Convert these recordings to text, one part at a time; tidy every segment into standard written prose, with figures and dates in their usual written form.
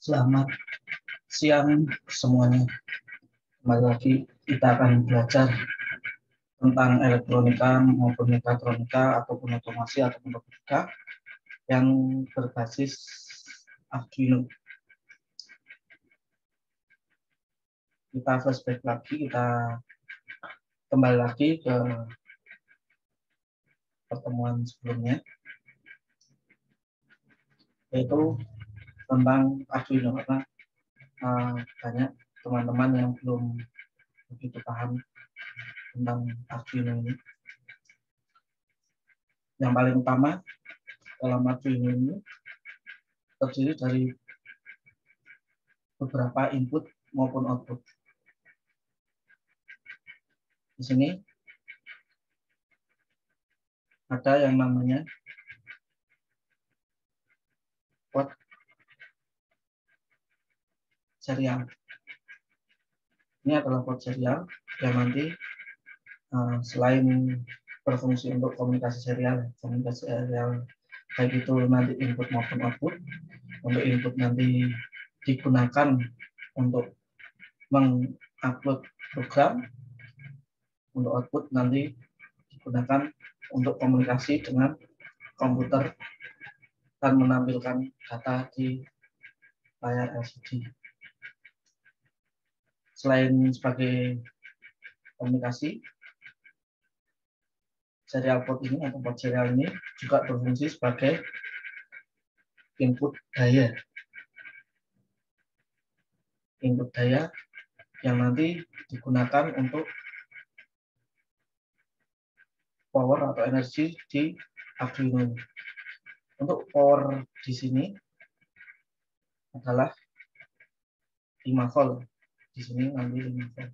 Selamat siang semuanya. Kembali lagi kita akan belajar tentang elektronika maupun mekatronika ataupun otomasi ataupun robotika yang berbasis Arduino. Kita flashback lagi, kita kembali lagi ke pertemuan sebelumnya, yaitu tentang Arduino, karena banyak teman-teman yang belum begitu paham tentang Arduino ini. Yang paling utama dalam Arduino ini terdiri dari beberapa input maupun output. Di sini ada yang namanya port serial. Ini adalah port serial yang nanti selain berfungsi untuk komunikasi serial baik itu nanti input maupun output. Untuk input nanti digunakan untuk mengupload program, untuk output nanti digunakan untuk komunikasi dengan komputer dan menampilkan data di layar LCD. Selain sebagai komunikasi, serial port ini atau port serial ini juga berfungsi sebagai input daya. Input daya yang nanti digunakan untuk power atau energi di Arduino. Untuk power di sini adalah 5 volt. Di sini nanti 5 volt.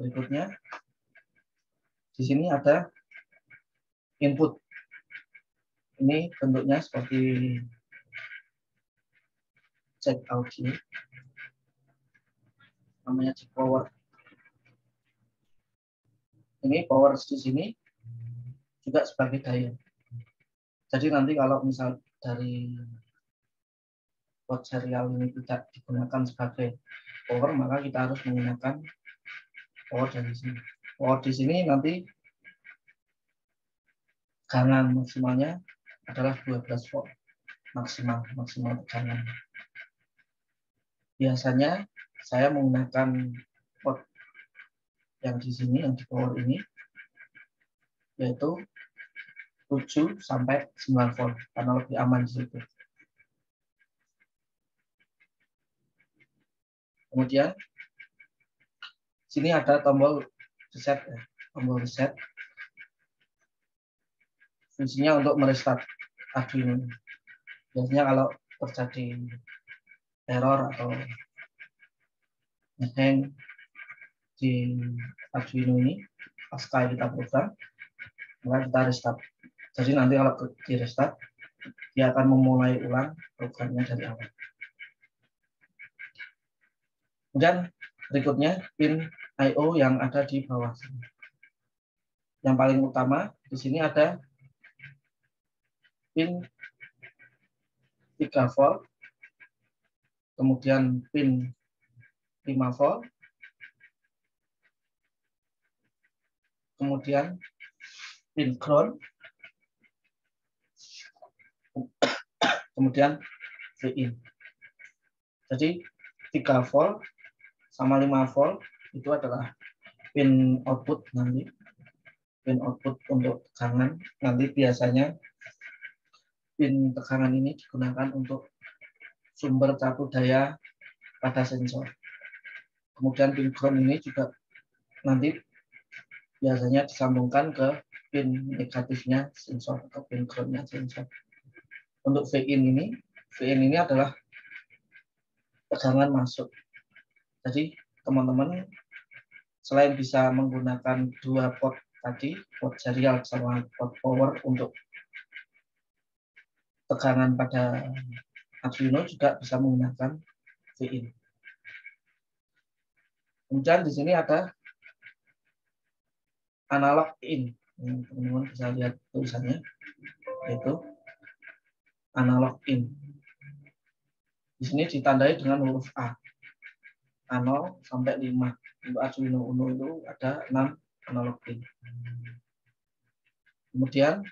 Berikutnya, di sini ada input. Ini bentuknya seperti jack audio, namanya jack power. Ini power di sini juga sebagai daya. Jadi nanti kalau misal dari port serial ini tidak digunakan sebagai power, maka kita harus menggunakan power dari sini. Power di sini nanti tekanan maksimalnya adalah 12 volt maksimal tekanan. Biasanya saya menggunakan port yang di sini, yang di power ini, yaitu 7 sampai 9 volt karena lebih aman di situ. Kemudian sini ada tombol reset, tombol reset. Fungsinya untuk merestart Arduino. Biasanya kalau terjadi error atau hang di Arduino ini pasca kita program, maka kita restart. Jadi nanti kalau di restart, dia akan memulai ulang programnya dari awal. Kemudian berikutnya pin I/O yang ada di bawah sini. Yang paling utama di sini ada pin 3 volt, kemudian pin 5 volt, kemudian pin ground, kemudian VIN. Jadi 3 volt sama 5 volt itu adalah pin output nanti. Pin output untuk tekanan. Nanti biasanya pin tekanan ini digunakan untuk sumber cakup daya pada sensor. Kemudian pin ground ini juga nanti biasanya disambungkan ke pin negatifnya sensor atau pin groundnya sensor. Untuk VIN ini adalah tegangan masuk. Jadi teman-teman selain bisa menggunakan dua port tadi, port serial sama port power untuk tekanan pada Arduino, juga bisa menggunakan VIN. Kemudian di sini ada analog in, teman-teman bisa lihat tulisannya, yaitu analog in. Di sini ditandai dengan huruf A. A0 sampai 5. Untuk Arduino Uno itu ada 6 analog in. Kemudian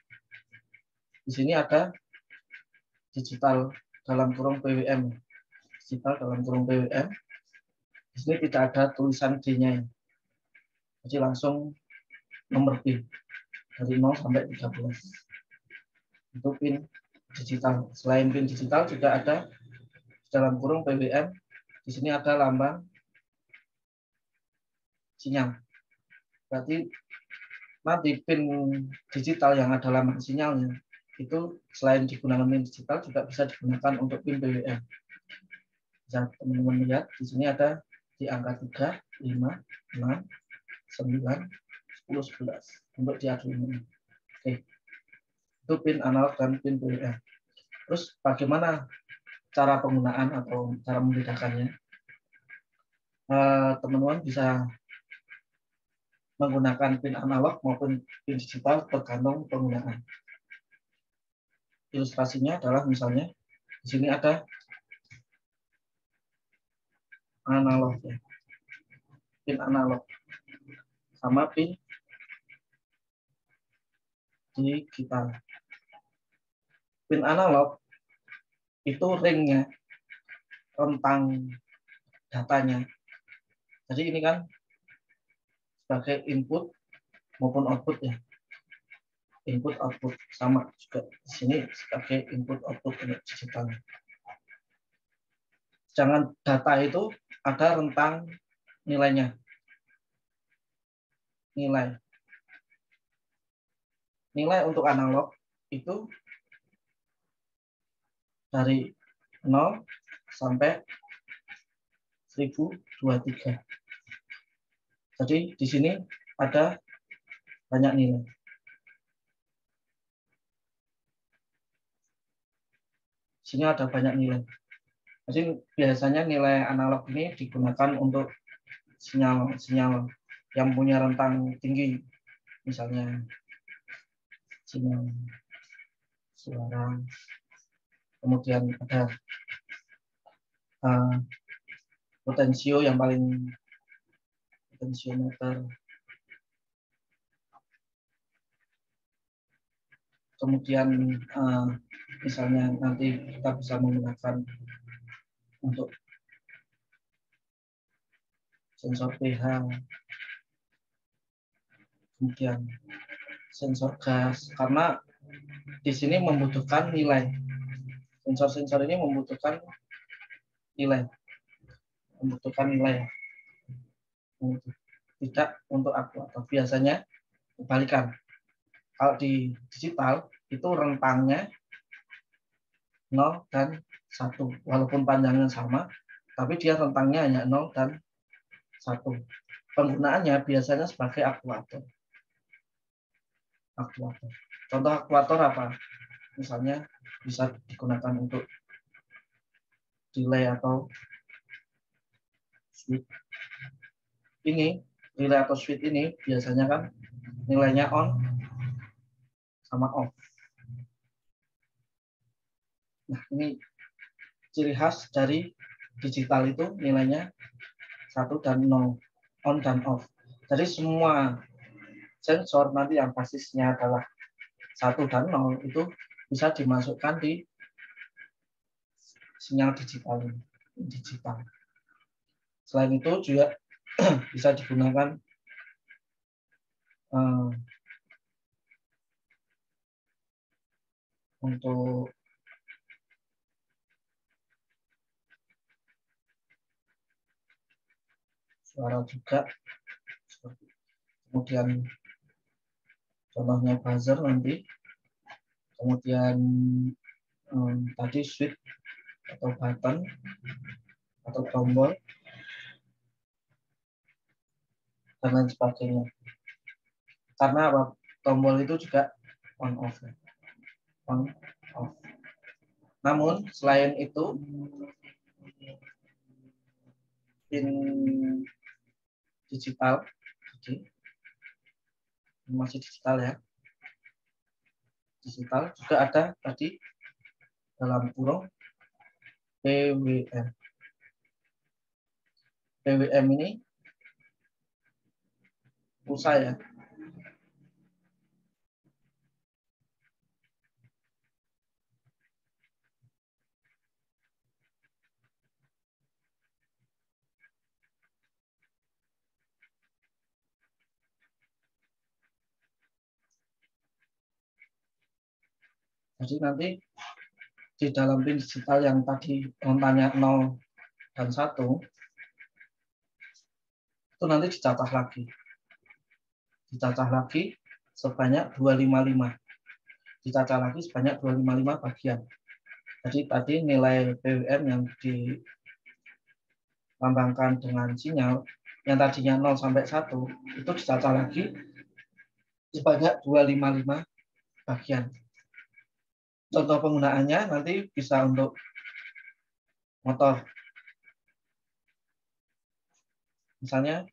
di sini ada digital dalam kurung PWM. Digital dalam kurung PWM. Di sini tidak ada tulisan D-nya. Jadi langsung nomor pin dari 0 sampai 13. Itu pin digital. Selain pin digital juga ada dalam kurung PWM. Di sini ada lambang sinyal. Berarti nanti pin digital yang ada lambang sinyalnya itu selain digunakan pin digital juga bisa digunakan untuk pin PWM. Bisa teman-teman lihat di sini ada di angka 3, 5, 6, 9, 10, 11 untuk di Arduino. Oke. Itu pin analog dan pin PWM. Terus bagaimana cara penggunaan atau cara membedakannya? Teman-teman bisa menggunakan pin analog maupun pin digital tergantung penggunaan. Ilustrasinya adalah misalnya di sini ada analog ya. Pin analog sama pin digital. Pin analog itu ringnya, rentang datanya. Jadi ini kan sebagai input maupun output ya. Input output sama juga di sini sebagai input output untuk digital. Sedangkan data itu ada rentang nilainya. Nilai untuk analog itu dari 0 sampai 1023. Jadi di sini ada banyak nilai. Di sini ada banyak nilai. Jadi biasanya nilai analog ini digunakan untuk sinyal yang punya rentang tinggi, misalnya sinyal suara. Kemudian ada potensio yang paling potensiometer. Kemudian misalnya nanti kita bisa menggunakan untuk sensor pH, kemudian sensor gas, karena di sini membutuhkan nilai. Sensor-sensor ini membutuhkan nilai, tidak untuk aktuator. Biasanya kebalikan. Kalau di digital itu rentangnya 0 dan 1, walaupun panjangnya sama, tapi dia rentangnya hanya 0 dan 1. Penggunaannya biasanya sebagai aktuator. Contoh aktuator apa? Misalnya bisa digunakan untuk delay atau switch. Ini delay atau switch ini biasanya kan nilainya on sama off. Nah, ini ciri khas dari digital itu nilainya 1 dan 0, on dan off. Jadi semua sensor nanti yang basisnya adalah 1 dan 0 itu bisa dimasukkan di sinyal digital. Selain itu juga bisa digunakan untuk suara juga. Kemudian contohnya buzzer nanti. Kemudian tadi switch atau button atau tombol dan lain sebagainya. Karena apa? Tombol itu juga on off. Namun selain itu pin digital, jadi masih digital ya. Digital juga ada tadi dalam kurung PWM. PWM ini pulsa ya. Jadi nanti di dalam pin digital yang tadi kontannya 0 dan 1 itu nanti dicacah lagi. Dicacah lagi sebanyak 255. Dicacah lagi sebanyak 255 bagian. Jadi tadi nilai PWM yang dilambangkan dengan sinyal yang tadinya 0 sampai 1 itu dicacah lagi sebanyak 255 bagian. Contoh penggunaannya nanti bisa untuk motor. Misalnya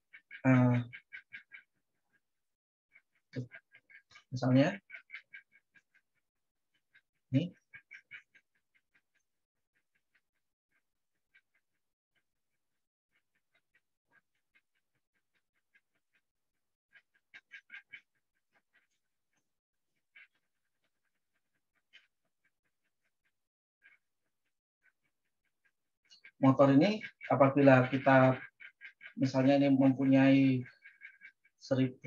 ini motor ini apabila kita misalnya ini mempunyai 1000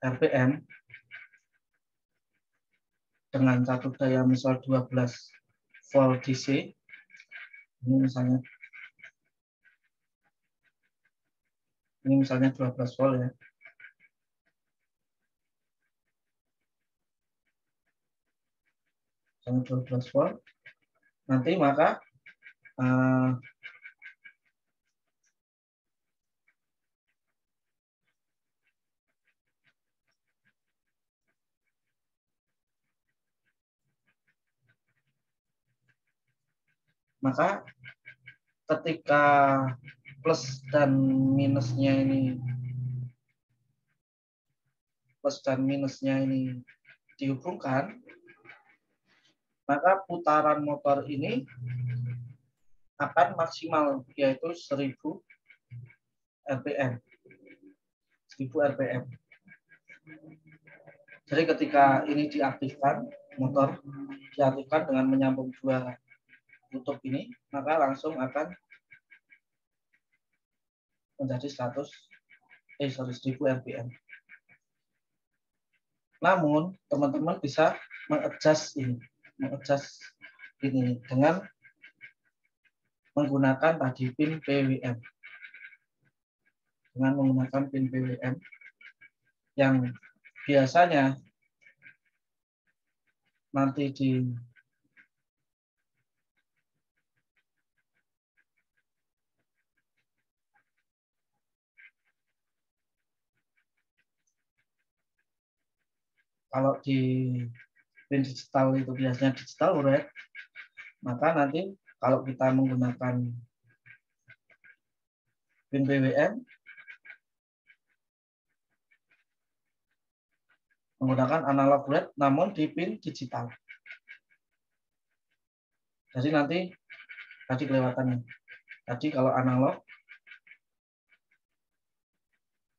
RPM dengan satu daya misal 12 volt DC, ini misalnya 12 volt ya. Misalnya 12 volt. Nanti maka ketika plus dan minusnya ini dihubungkan, maka putaran motor ini akan maksimal, yaitu 1000 RPM. 1000 RPM. Jadi ketika ini diaktifkan, motor diaktifkan dengan menyambung dua kutub ini, maka langsung akan menjadi 1000 RPM. Namun, teman-teman bisa mengadjust ini dengan menggunakan tadi pin PWM. Dengan menggunakan pin PWM yang biasanya nanti kalau di pin digital itu biasanya digital red, maka nanti kalau kita menggunakan pin PWM menggunakan analog red namun di pin digital. Jadi nanti tadi kelewatannya. Tadi kalau analog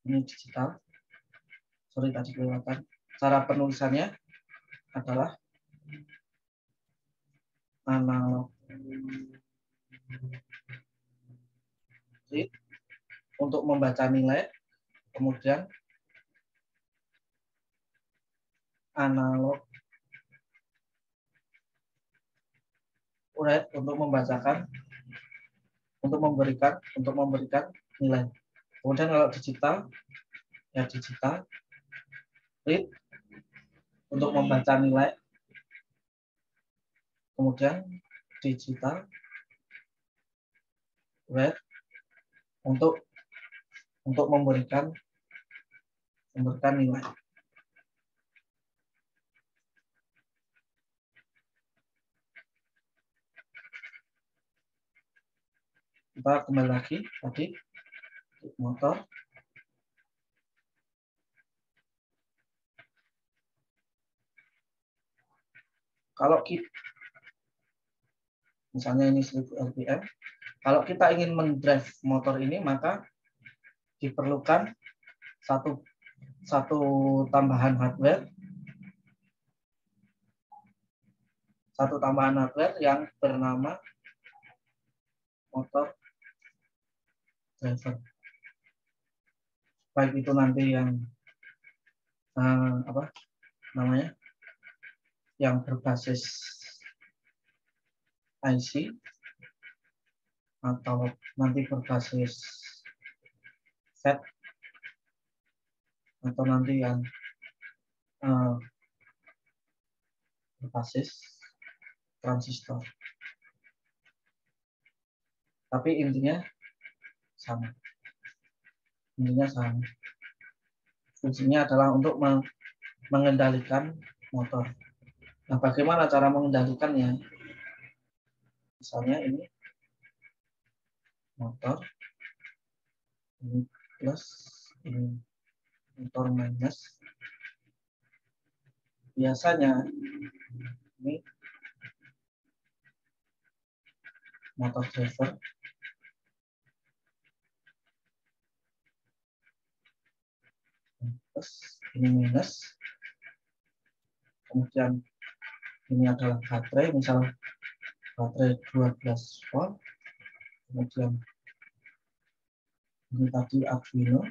ini digital. Sorry tadi kelewatan. Cara penulisannya adalah analog read untuk membaca nilai, kemudian analog write untuk membacakan, untuk memberikan nilai. Kemudian kalau digital ya digital read untuk membaca nilai, kemudian digital write untuk memberikan nilai. Kita kembali lagi tadi motor. Kalau Misalnya ini 1000 rpm. Kalau kita ingin mendrive motor ini, maka diperlukan satu tambahan hardware, yang bernama motor driver. Baik itu nanti yang yang berbasis IC atau nanti berbasis FET atau nanti yang berbasis transistor. Tapi intinya sama. Fungsinya adalah untuk mengendalikan motor. Nah, bagaimana cara mengendalikannya? Misalnya ini motor, ini plus, ini motor minus. Biasanya ini motor driver, plus, ini minus. Kemudian ini adalah baterai, misal baterai 12 volt. Kemudian ini tadi Arduino.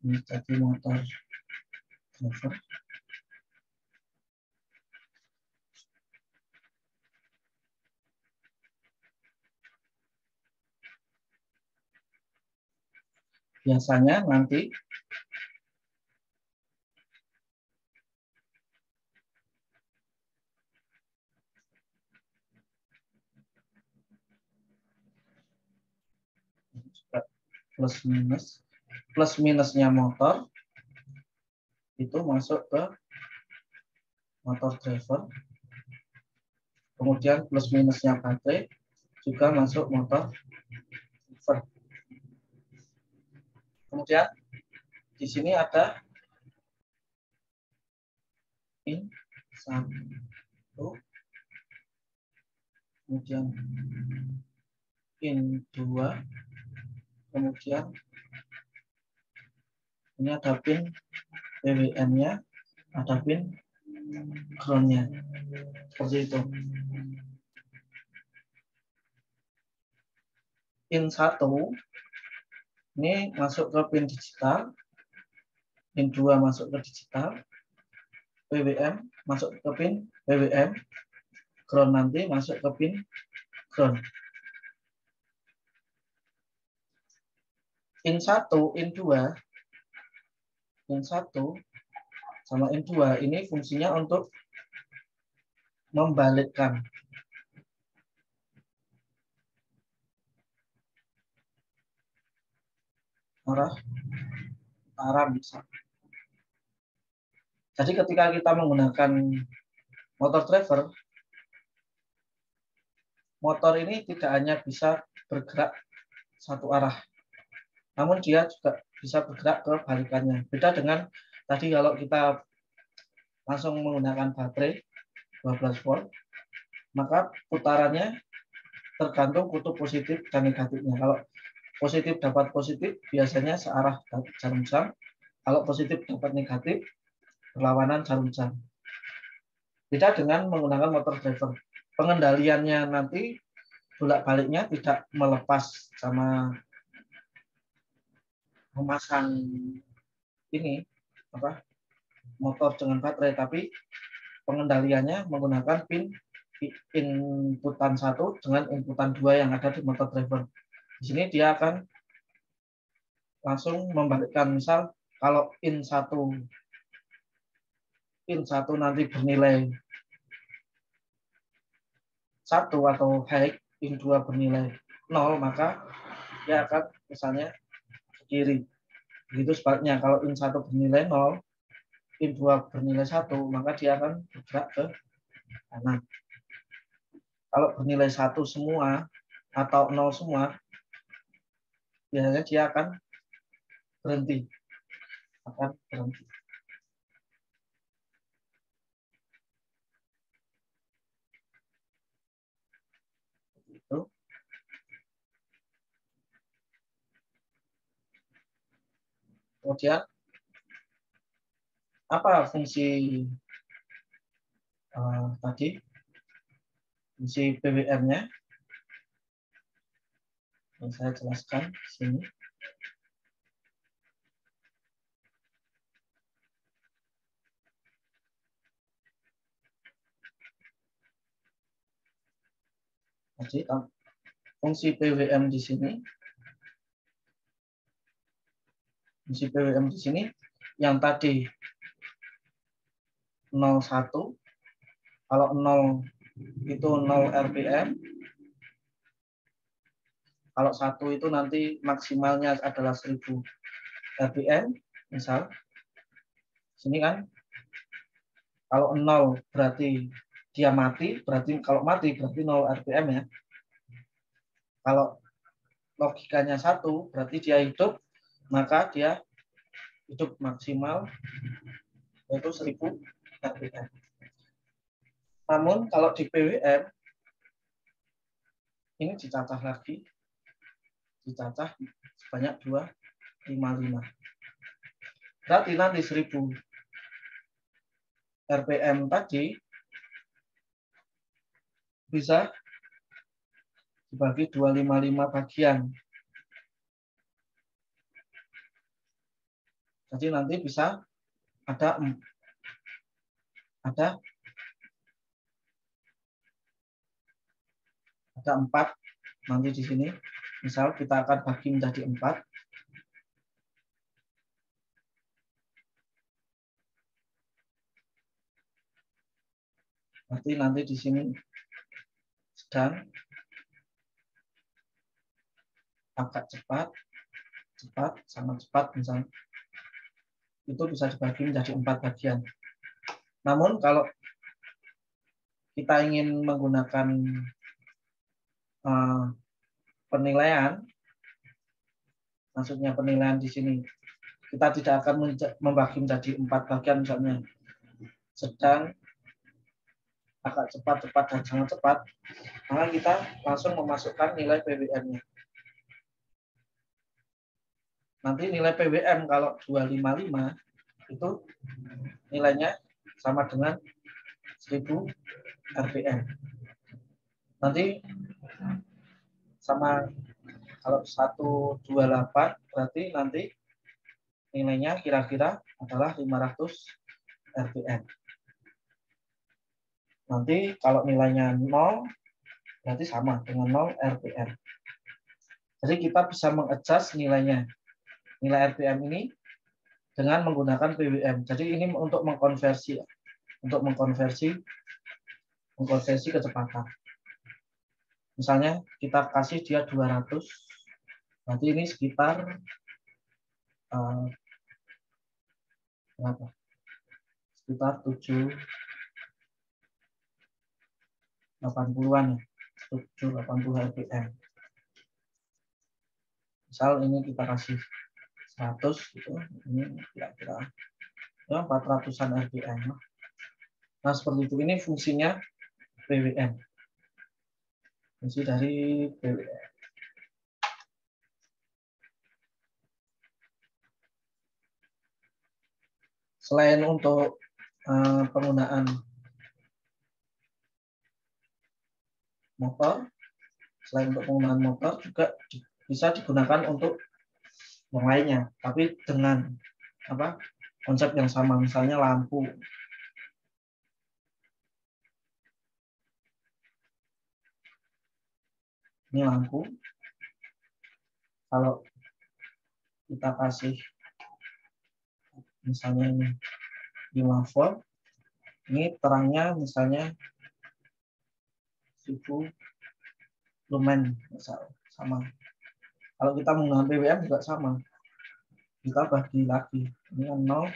Ini tadi motor driver. Biasanya nanti plus minusnya motor itu masuk ke motor driver. Kemudian plus minusnya baterai juga masuk motor driver. Kemudian di sini ada in 1, kemudian in 2, kemudian ini ada pin PWM-nya, ada pin ground-nya. Seperti itu. In 1 ini masuk ke pin digital, pin 2 masuk ke digital, PWM masuk ke pin PWM, ground nanti masuk ke pin ground. In 1, in 2, in 1 sama in 2 ini fungsinya untuk membalikkan arah bisa. Jadi ketika kita menggunakan motor driver, motor ini tidak hanya bisa bergerak satu arah, namun dia juga bisa bergerak ke balikannya. Beda dengan tadi kalau kita langsung menggunakan baterai 12 volt, maka putarannya tergantung kutub positif dan negatifnya. Kalau positif dapat positif, biasanya searah jarum jam. Kalau positif dapat negatif, berlawanan jarum jam. Beda dengan menggunakan motor driver. Pengendaliannya nanti bolak-baliknya tidak melepas sama memasang ini motor dengan baterai, tapi pengendaliannya menggunakan pin inputan 1 dengan inputan 2 yang ada di motor driver. Di sini dia akan langsung membalikkan. Misal kalau in 1 nanti bernilai 1 atau high, in 2 bernilai 0, maka dia akan misalnya ke kiri. Begitu sebaliknya, kalau in 1 bernilai 0, in 2 bernilai 1, maka dia akan bergerak ke kanan. Kalau bernilai 1 semua atau 0 semua, biasanya dia akan berhenti. Kemudian apa fungsi tadi? Fungsi PWM-nya yang saya jelaskan di sini. Jadi fungsi PWM di sini, yang tadi 01, kalau 0 itu 0 RPM, kalau 1 itu nanti maksimalnya adalah 1000 RPM, misal. Sini kan, kalau 0 berarti dia mati, berarti kalau mati berarti 0 RPM ya. Kalau logikanya 1 berarti dia hidup, maka dia hidup maksimal yaitu 1000 RPM. Namun kalau di PWM ini dicacah lagi, dicacah sebanyak 255. Berarti nanti 1000 RPM tadi bisa dibagi 255 bagian. Jadi nanti bisa ada 4 nanti di sini. Misal kita akan bagi menjadi 4. Berarti nanti di sini sedang, agak cepat, sangat cepat misalnya. Itu bisa dibagi menjadi 4 bagian. Namun kalau kita ingin menggunakan penilaian, maksudnya penilaian di sini, kita tidak akan membagi menjadi 4 bagian misalnya sedang, agak cepat, dan sangat cepat, maka kita langsung memasukkan nilai PWM-nya. Nanti nilai PWM kalau 255 itu nilainya sama dengan 1000 RPM. Nanti sama kalau 128 berarti nanti nilainya kira-kira adalah 500 RPM. Nanti kalau nilainya 0 berarti sama dengan 0 RPM. Jadi kita bisa mengadjust nilainya, nilai RPM ini dengan menggunakan PWM. Jadi ini untuk mengkonversi kecepatan. Misalnya kita kasih dia 200, berarti ini sekitar berapa? Sekitar 780-an ya. 780 RPM. Misal ini kita kasih 100 gitu, ini kira-kira ya 400-an RPM. Nah, seperti itu. Ini fungsinya PWM. Fungsi dari PWM. Selain untuk penggunaan motor, juga bisa digunakan untuk yang lainnya, tapi dengan konsep yang sama. Misalnya lampu. Ini lampu. Kalau kita kasih misalnya ini 5 volt, ini terangnya misalnya 1000 lumen, misalnya sama. Kalau kita menggunakan PWM juga sama. Kita bagi lagi. Ini yang 0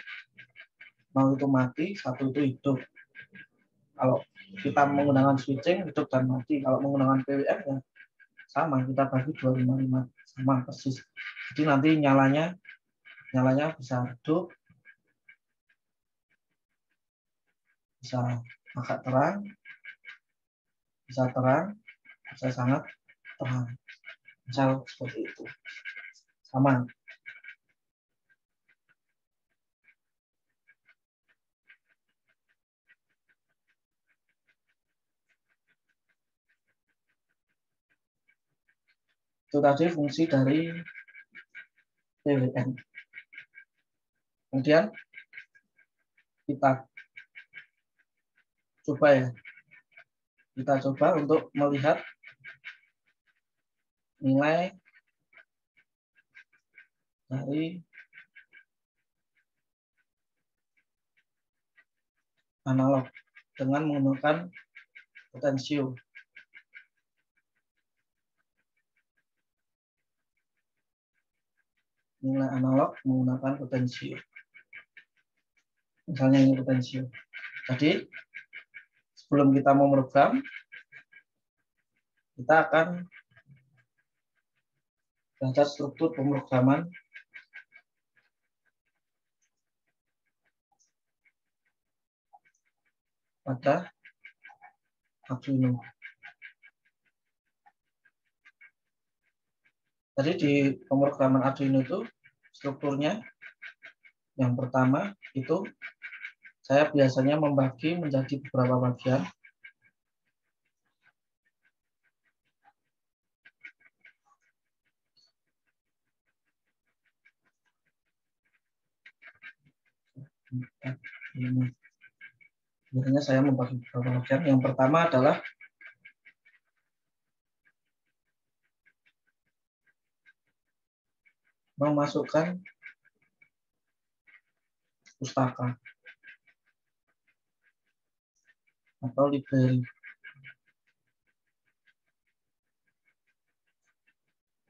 itu mati, 1 itu hidup. Kalau kita menggunakan switching, hidup dan mati. Kalau menggunakan PWM ya sama, kita bagi 255, sama persis. Jadi nanti nyalanya bisa redup, bisa agak terang, bisa sangat terang. Misal seperti itu. Sama. Itu tadi fungsi dari PWN. Kemudian kita coba ya. Kita coba untuk melihat nilai dari analog dengan menggunakan potensio. Nilai analog menggunakan potensio. Misalnya ini potensio. Jadi sebelum kita memprogram, kita akan belajar struktur pemrograman pada Arduino. Jadi di pemrograman Arduino itu strukturnya yang pertama itu saya biasanya membagi menjadi beberapa bagian. Biasanya saya membagi beberapa bagian. Yang pertama adalah memasukkan pustaka atau library.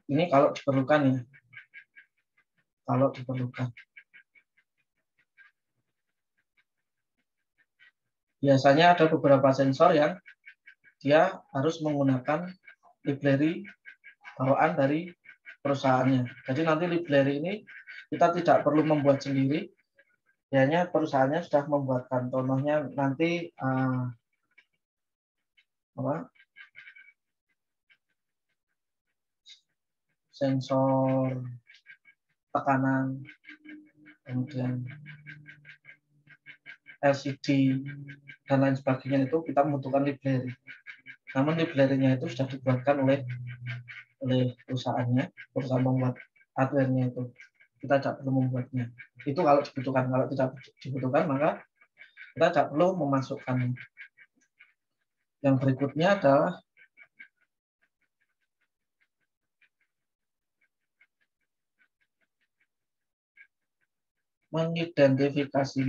Ini kalau diperlukan ya. Kalau diperlukan. Biasanya ada beberapa sensor yang dia harus menggunakan library bawaan dari perusahaannya. Jadi nanti library ini kita tidak perlu membuat sendiri. Biasanya perusahaannya sudah membuatkan. Contohnya nanti sensor tekanan, kemudian LCD dan lain sebagainya itu kita membutuhkan library. Namun library-nya itu sudah dibuatkan oleh perusahaannya, perusahaan membuat hardware-nya itu. Kita tidak perlu membuatnya. Itu kalau dibutuhkan. Kalau tidak dibutuhkan maka kita tidak perlu memasukkannya. Yang berikutnya adalah mengidentifikasi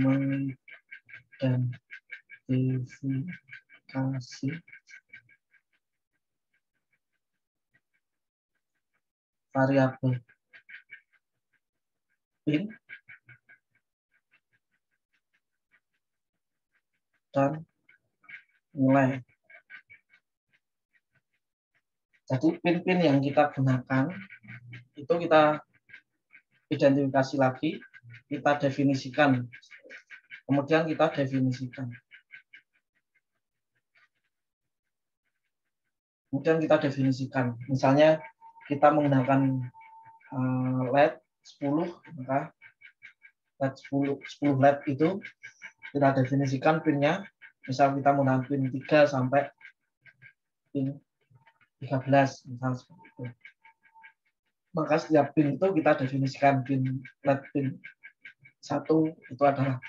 variabel pin dan nilai. Jadi pin-pin yang kita gunakan itu kita identifikasi lagi, kita definisikan. Kemudian kita definisikan. Kemudian kita definisikan. Misalnya kita menggunakan LED 10, maka LED 10 LED itu kita definisikan pinnya. Misal kita menggunakan pin 3 sampai pin 13, misal seperti itu. Maka setiap pin itu kita definisikan pin LED pin 1 itu adalah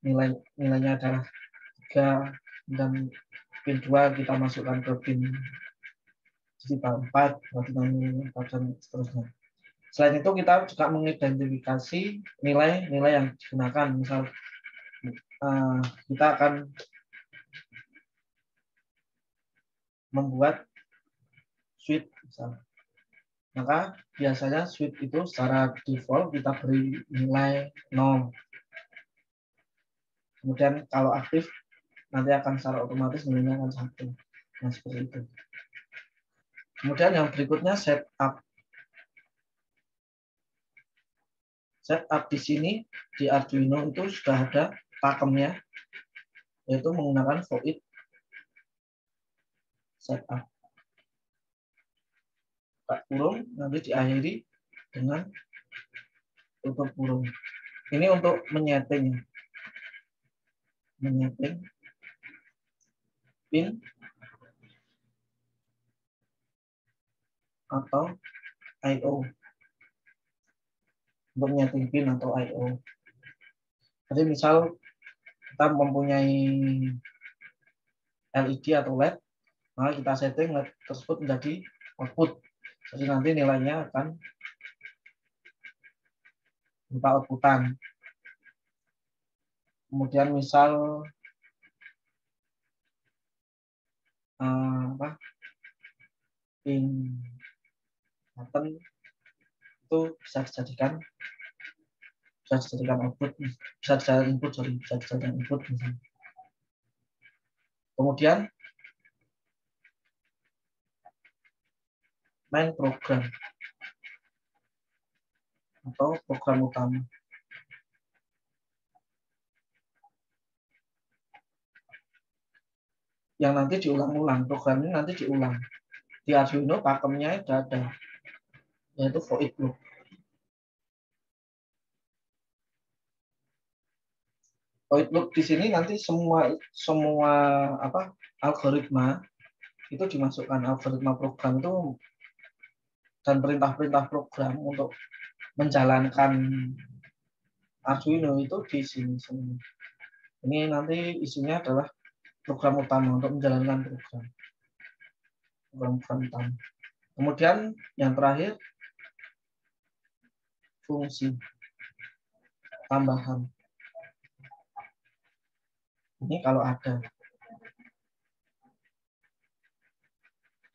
nilainya adalah 3, dan pin 2 kita masukkan ke pin digital 4, dan seterusnya. Selain itu kita juga mengidentifikasi nilai-nilai yang digunakan. Misal kita akan membuat switch misalnya. Maka biasanya switch itu secara default kita beri nilai 0. Kemudian kalau aktif nanti akan secara otomatis nilainya akan 1. Nah, seperti itu. Kemudian yang berikutnya setup. Setup di sini di Arduino itu sudah ada pakemnya, yaitu menggunakan void setup. Buka kurung, nanti diakhiri dengan tutup kurung. Ini untuk menyeting pin atau I/O untuk menyeting pin atau I/O. Jadi misal kita mempunyai LED atau LED, maka kita setting LED tersebut menjadi output. Jadi nanti nilainya akan berupa outputan. Kemudian misal pin button itu bisa dijadikan output, bisa dijadikan input, bisa dijadikan input misalnya. Kemudian main program atau program utama. Yang nanti diulang-ulang, program ini nanti diulang. Di Arduino pakemnya sudah ada, yaitu for each loop. For each loop di sini nanti semua algoritma itu dimasukkan, algoritma program itu dan perintah-perintah program untuk menjalankan Arduino itu di sini semua. Ini nanti isinya adalah program utama untuk menjalankan program utama. Kemudian yang terakhir fungsi tambahan. Ini kalau ada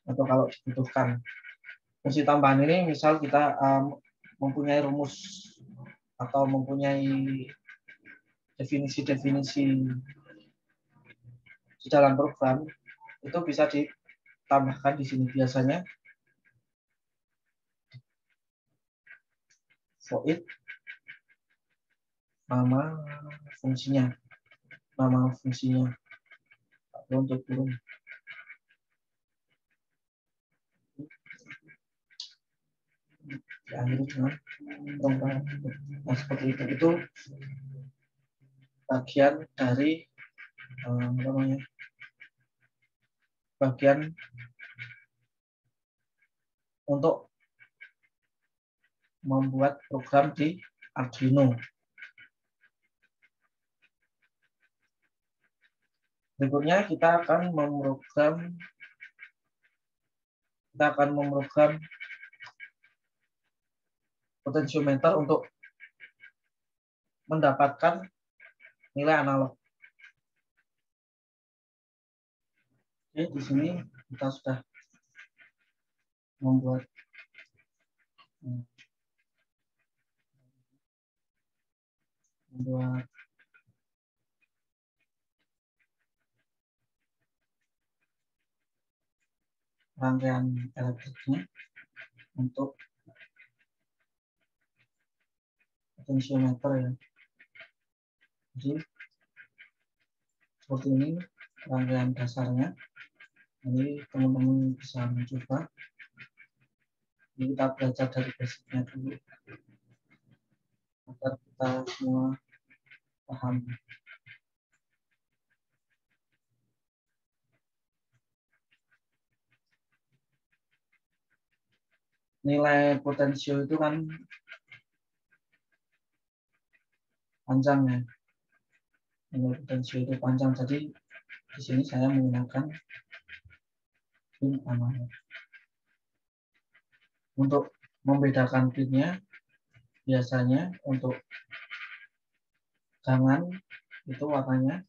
atau kalau dibutuhkan. Fungsi tambahan ini misal kita mempunyai rumus atau mempunyai definisi-definisi di dalam program, itu bisa ditambahkan di sini. Biasanya for each nama fungsinya untuk turun. Diakhiri dengan tongkat. Nah, seperti itu bagian dari bagian untuk membuat program di Arduino. Berikutnya kita akan memprogram potentiometer untuk mendapatkan nilai analog. Oke, di sini kita sudah membuat rangkaian elektriknya untuk potentiometer ya. Jadi seperti ini rangkaian dasarnya. Jadi teman-teman bisa mencoba. Jadi kita belajar dari basicnya dulu agar kita semua paham. Nilai potensio itu kan panjang ya. Nilai potensio itu panjang, jadi di sini saya menggunakan pin analog. Untuk membedakan pinnya, biasanya untuk gangan itu warnanya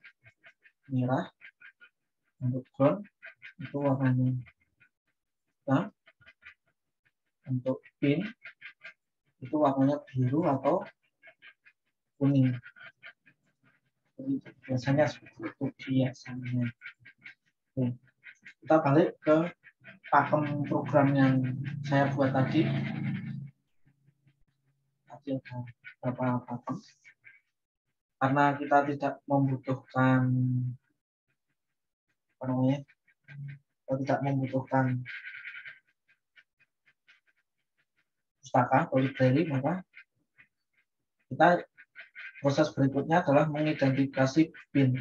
merah, untuk ground itu warnanya hitam, untuk pin itu warnanya biru atau kuning. Biasanya seperti itu biasanya. Oke. Kita balik ke pakem program yang saya buat tadi. Tadi ada beberapa pakem. Karena kita tidak membutuhkan pustaka atau library, maka kita proses berikutnya adalah mengidentifikasi pin.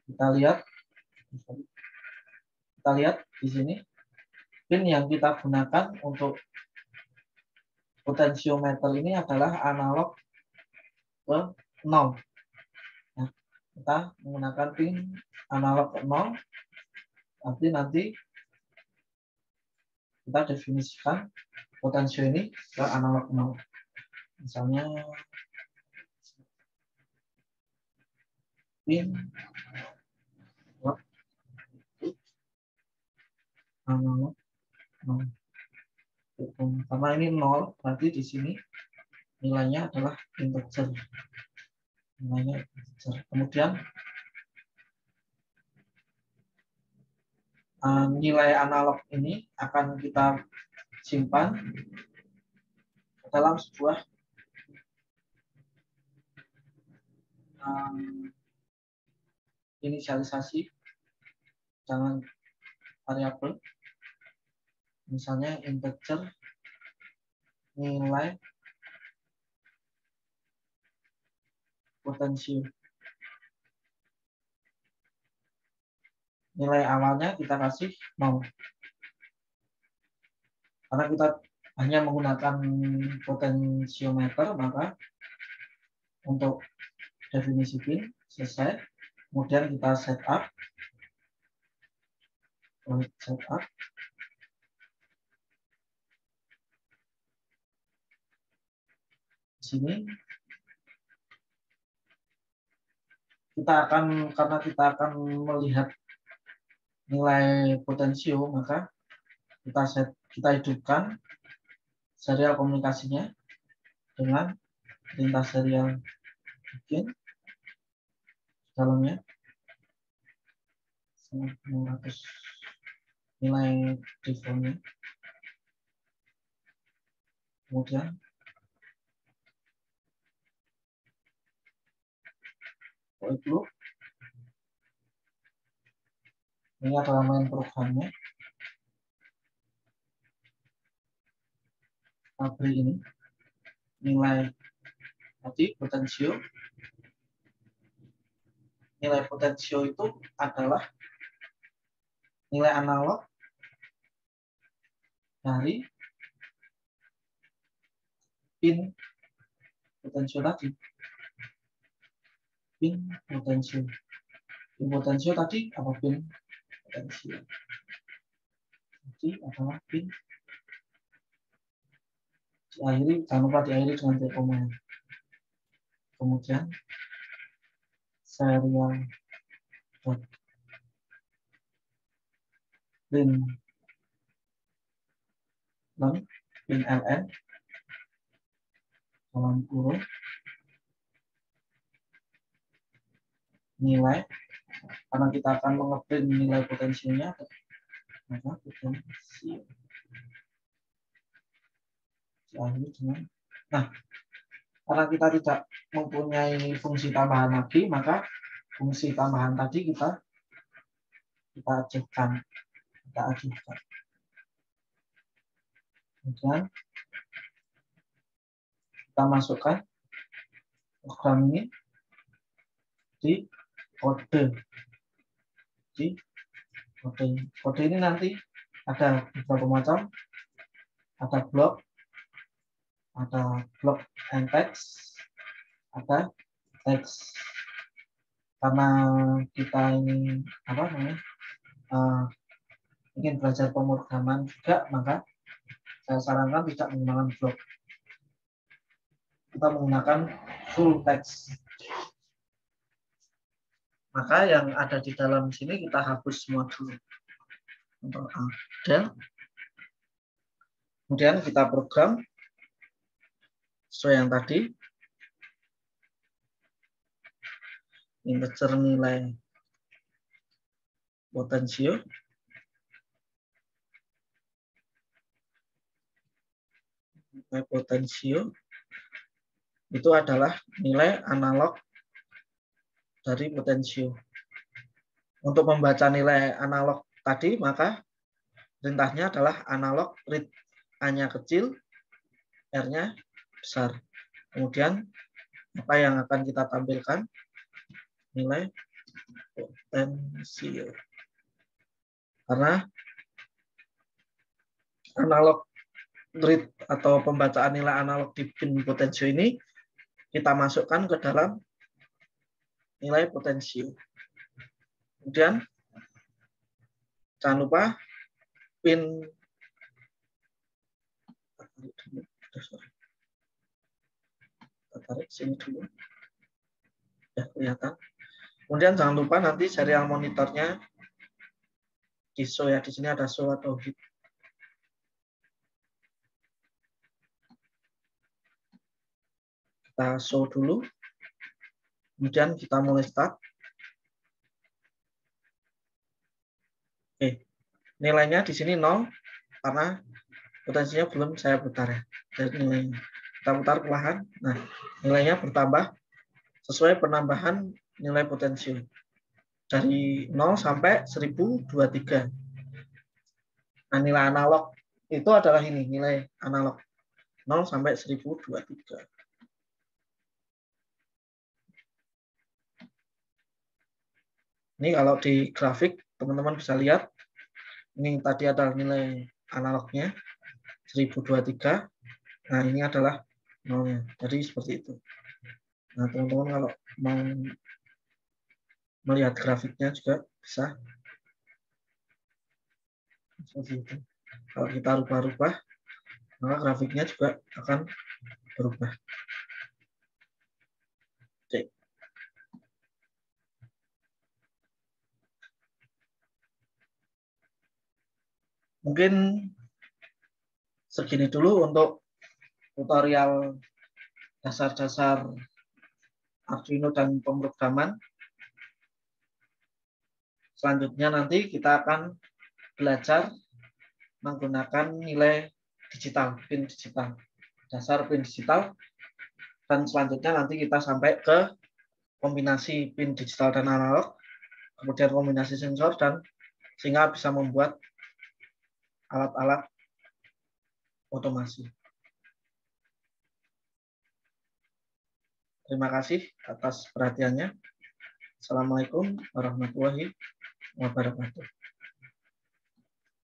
Kita lihat Kita lihat di sini pin yang kita gunakan untuk potensiometer ini adalah analog ke 0. Nah, kita menggunakan pin analog ke 0, tapi nanti kita definisikan potensio ini ke analog 0. Misalnya pin analog 0. Karena ini 0, berarti di sini nilainya adalah integer. Nilainya integer. Kemudian nilai analog ini akan kita simpan dalam sebuah inisialisasi dengan variabel, misalnya integer nilai potensio. Nilai awalnya kita kasih 0. Karena kita hanya menggunakan potensiometer, maka untuk definisi pin selesai. Kemudian kita setup. Sini karena kita akan melihat nilai potensio, maka kita hidupkan serial komunikasinya dengan perintah serial bikin dalamnya 900 nilai defaultnya. Kemudian itu ini adalah main programnya. Kita beri ini nilai tadi potensio. Nilai potensio itu adalah nilai analog dari pin potensio tadi. Pin potensio. Pin potensio tadi apa? Pin potensio. Jadi adalah pin. Diakhiri, jangan lupa diakhiri dengan koma. Kemudian serial dot pin ln dalam kurung nilai, karena kita akan mengeprint nilai potensinya, maka potensio diakhiri dengan. Nah, karena kita tidak mempunyai fungsi tambahan lagi, maka fungsi tambahan tadi kita ajukan. Kemudian kita masukkan program ini di kode. Kode ini nanti ada beberapa macam, ada blok and text, ada teks. Karena kita ini ingin belajar pemrograman juga, maka saya sarankan tidak menggunakan blok. Kita menggunakan full text. Maka yang ada di dalam sini kita hapus semua dulu. Untuk del. Kemudian kita program sesuai yang tadi. Integer nilai potensio. Nilai potensio itu adalah nilai analog dari potensio. Untuk membaca nilai analog tadi, maka perintahnya adalah analog read, A-nya kecil, R-nya besar. Kemudian apa yang akan kita tampilkan? Nilai potensio. Karena analog read atau pembacaan nilai analog di pin potensio ini kita masukkan ke dalam nilai potensio. Kemudian jangan lupa pin tarik sini dulu. Ya, kelihatan. Kemudian jangan lupa nanti serial monitornya di show ya. Di sini ada show atau hit. Kita show dulu. Kemudian kita mulai start. Oke. Nilainya di sini 0 karena potensinya belum saya putar ya. Jadi nilainya kita putar perlahan. Nah, nilainya bertambah sesuai penambahan nilai potensio dari 0 sampai 1023. Nah, nilai analog itu adalah ini, nilai analog 0 sampai 1023. Ini kalau di grafik teman-teman bisa lihat, ini tadi adalah nilai analognya 1023. Nah, ini adalah nolnya. Jadi seperti itu. Nah, teman-teman kalau mau melihat grafiknya juga bisa seperti itu. Kalau kita rubah-rubah, maka grafiknya juga akan berubah. Oke. Mungkin segini dulu untuk tutorial dasar-dasar Arduino dan pemrograman. Selanjutnya nanti kita akan belajar menggunakan nilai digital, pin digital, dasar pin digital, dan selanjutnya nanti kita sampai ke kombinasi pin digital dan analog, kemudian kombinasi sensor, dan sehingga bisa membuat alat-alat otomasi. Terima kasih atas perhatiannya. Assalamualaikum warahmatullahi wabarakatuh.